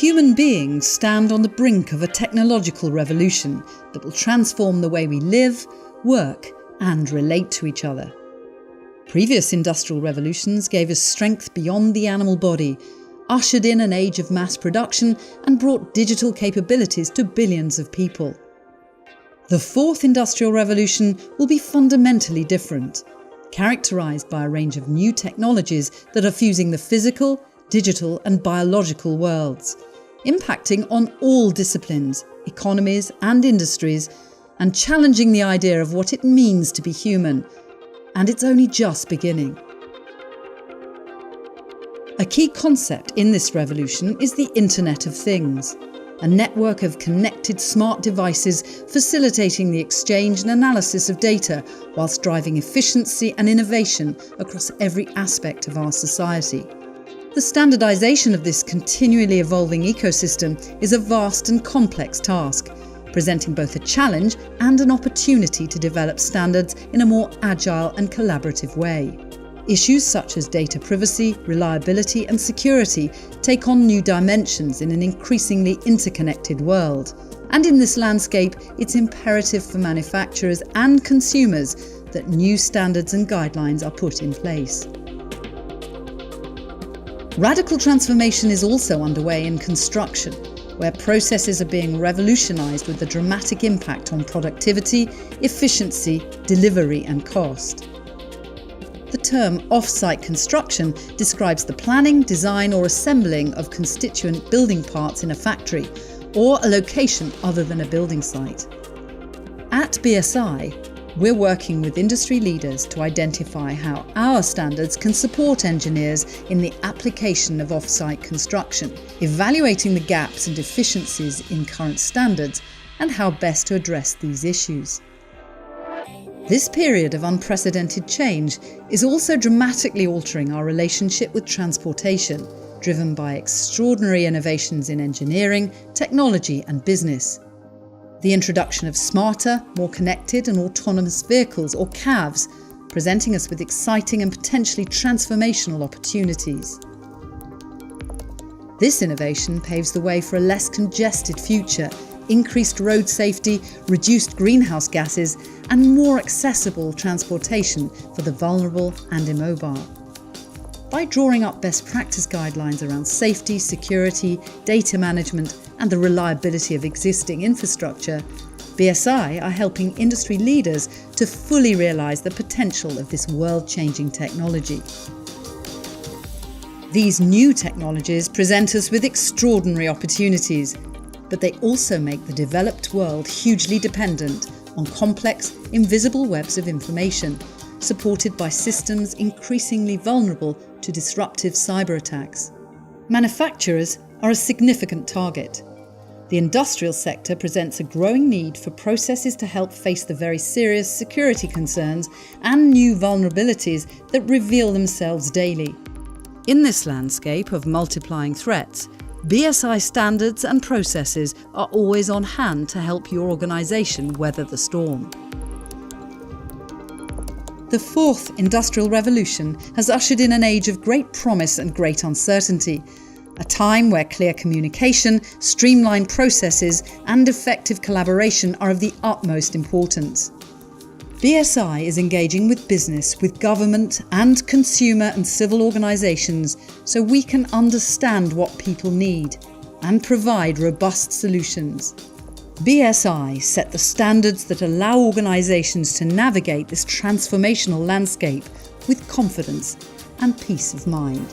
Human beings stand on the brink of a technological revolution that will transform the way we live, work, and relate to each other. Previous industrial revolutions gave us strength beyond the animal body, ushered in an age of mass production, and brought digital capabilities to billions of people. The fourth industrial revolution will be fundamentally different, characterized by a range of new technologies that are fusing the physical, digital and biological worlds, impacting on all disciplines, economies and industries, and challenging the idea of what it means to be human. And it's only just beginning. A key concept in this revolution is the Internet of Things, a network of connected smart devices facilitating the exchange and analysis of data whilst driving efficiency and innovation across every aspect of our society. The standardisation of this continually evolving ecosystem is a vast and complex task, presenting both a challenge and an opportunity to develop standards in a more agile and collaborative way. Issues such as data privacy, reliability and security take on new dimensions in an increasingly interconnected world. And in this landscape, it's imperative for manufacturers and consumers that new standards and guidelines are put in place. Radical transformation is also underway in construction, where processes are being revolutionised with a dramatic impact on productivity, efficiency, delivery and cost. The term off-site construction describes the planning, design or assembling of constituent building parts in a factory or a location other than a building site. At BSI, we're working with industry leaders to identify how our standards can support engineers in the application of off-site construction, evaluating the gaps and deficiencies in current standards and how best to address these issues. This period of unprecedented change is also dramatically altering our relationship with transportation, driven by extraordinary innovations in engineering, technology and business. The introduction of smarter, more connected and autonomous vehicles, or CAVs, presenting us with exciting and potentially transformational opportunities. This innovation paves the way for a less congested future, increased road safety, reduced greenhouse gases, and more accessible transportation for the vulnerable and immobile. By drawing up best practice guidelines around safety, security, data management, and the reliability of existing infrastructure, BSI are helping industry leaders to fully realise the potential of this world-changing technology. These new technologies present us with extraordinary opportunities, but they also make the developed world hugely dependent on complex, invisible webs of information, supported by systems increasingly vulnerable to disruptive cyber attacks. Manufacturers are a significant target. The industrial sector presents a growing need for processes to help face the very serious security concerns and new vulnerabilities that reveal themselves daily. In this landscape of multiplying threats, BSI standards and processes are always on hand to help your organisation weather the storm. The fourth industrial revolution has ushered in an age of great promise and great uncertainty, a time where clear communication, streamlined processes and effective collaboration are of the utmost importance. BSI is engaging with business, with government and consumer and civil organisations so we can understand what people need and provide robust solutions. BSI set the standards that allow organisations to navigate this transformational landscape with confidence and peace of mind.